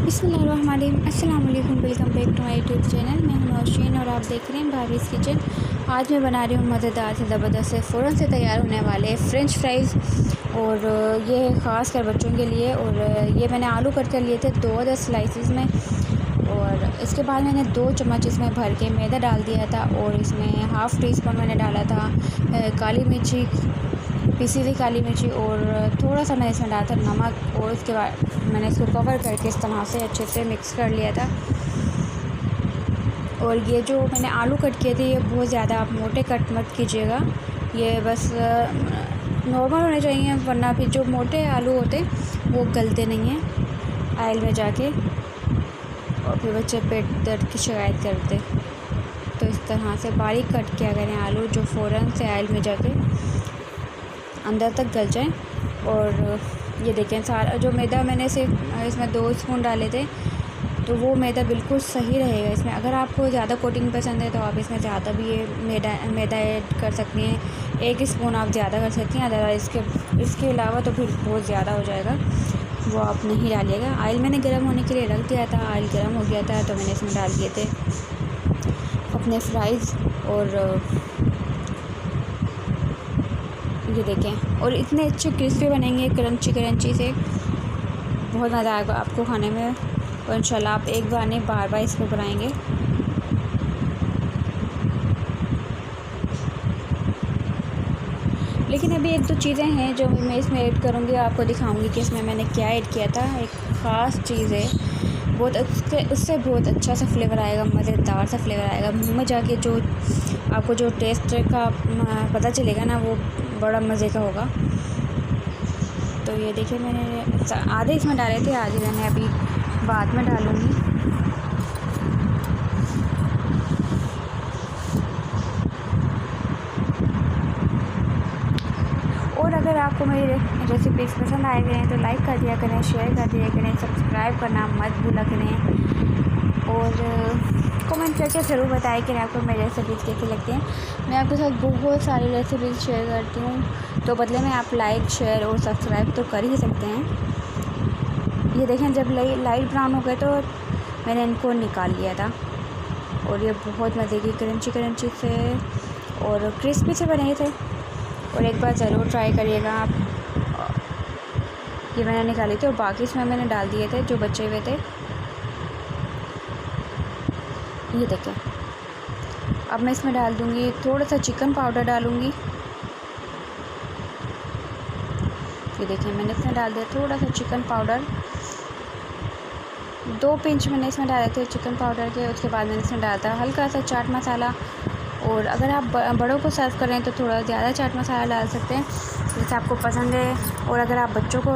अस्सलाम वालेकुम, welcome back to my YouTube channel. मैं हूं नौशीन और आप देख रहे हैं भाभीज़ किचन। आज मैं बना रही हूं मज़ेदार से ज़बरदस्त से फ़ौरन से तैयार होने वाले फ़्रेंच फ्राइज़। और ये ख़ास कर बच्चों के लिए। और ये मैंने आलू कट कर लिए थे 2 स्लाइसिस में। और इसके बाद मैंने 2 चम्मच इसमें भर के मैदा डाल दिया था। और इसमें हाफ़ टी स्पून मैंने डाला था काली मिर्ची, पिसी हुई काली मिर्ची, और थोड़ा सा मैंने इसमें डाला था नमक। और उसके बाद मैंने इसको कवर करके इस तरह से अच्छे से मिक्स कर लिया था। और ये जो मैंने आलू कट किए थे, ये बहुत ज़्यादा आप मोटे कट मत कीजिएगा, ये बस नॉर्मल होने चाहिए, वरना फिर जो मोटे आलू होते वो गलते नहीं हैं आयल में जाके, और फिर बच्चे पेट दर्द की शिकायत करते। तो इस तरह से बारीक कट किया करें आलू, जो फ़ौरन से आयल में जाके अंदर तक गल जाए। और ये देखें, सारा जो मैदा मैंने सिर्फ इसमें 2 स्पून डाले थे, तो वो मैदा बिल्कुल सही रहेगा इसमें। अगर आपको ज़्यादा कोटिंग पसंद है तो आप इसमें ज़्यादा भी ये मैदा ऐड कर सकती हैं। 1 स्पून आप ज़्यादा कर सकती हैं, अदरवाइज़ इसके अलावा तो फिर बहुत ज़्यादा हो जाएगा, वो आप नहीं डालिएगा। ऑयल मैंने गर्म होने के लिए रख दिया था, ऑयल गर्म हो गया था तो मैंने इसमें डाल दिए थे अपने फ्राइज़। और ये देखें, और इतने अच्छे क्रिस्पी बनेंगे, क्रंची क्रंची से, बहुत मज़ा आएगा आपको खाने में। और इंशाल्लाह आप एक बार नहीं, बार बार इसको बनाएंगे। लेकिन अभी 1-2 चीज़ें हैं जो मैं इसमें ऐड करूँगी, आपको दिखाऊँगी कि इसमें मैंने क्या ऐड किया था। एक ख़ास चीज़ है, बहुत उससे बहुत अच्छा सा फ्लेवर आएगा, मज़ेदार सा फ्लेवर आएगा। मुँह में जाके जो आपको जो टेस्ट का पता चलेगा ना, वो बड़ा मज़े का होगा। तो ये देखिए, मैंने आधे इसमें डाले थे, आधे मैंने अभी बाद में डालूँगी। और अगर आपको मेरी रेसिपीज़ पसंद आए हैं तो लाइक कर दिया करें, शेयर कर दिया करें, सब्सक्राइब करना मत भूला करें। और कमेंट करके ज़रूर बताएं कि आपको मेरी रेसिपीज़ कैसी लगती हैं। मैं आपके साथ बहुत सारी रेसिपीज़ शेयर करती हूँ, तो बदले में आप लाइक, शेयर और सब्सक्राइब तो कर ही सकते हैं। ये देखें, जब लाइट ब्राउन हो गए तो मैंने इनको निकाल लिया था। और ये बहुत मज़े की क्रंची क्रंची से और क्रिस्पी से बने थे। और एक बार ज़रूर ट्राई करिएगा आप। ये मैंने निकाली थी और बाकी इसमें मैंने डाल दिए थे जो बचे हुए थे। ये देखें, अब मैं इसमें डाल दूँगी थोड़ा सा चिकन पाउडर डालूँगी। ये देखिए, मैंने इसमें डाल दिया थोड़ा सा चिकन पाउडर, 2 पिंच मैंने इसमें डाले थे चिकन पाउडर के। उसके बाद मैंने इसमें डाला था हल्का सा चाट मसाला। और अगर आप बड़ों को सर्व करें तो थोड़ा ज़्यादा चाट मसाला डाल सकते हैं, जैसे आपको पसंद है। और अगर आप बच्चों को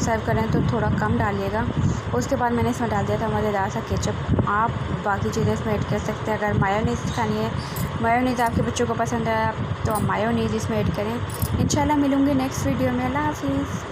सर्व करें तो थोड़ा कम डालिएगा। उसके बाद मैंने इसमें डाल दिया था मज़ेदार सा केचप। आप बाकी चीज़ें इसमें ऐड कर सकते हैं। अगर मायोनीज़ खानी है, मायोनीज़ आपके बच्चों को पसंद है तो आप मायोनीज़ इसमें ऐड करें। इंशाल्लाह मिलूँगी नेक्स्ट वीडियो में। अल्लाह हाफ़िज़।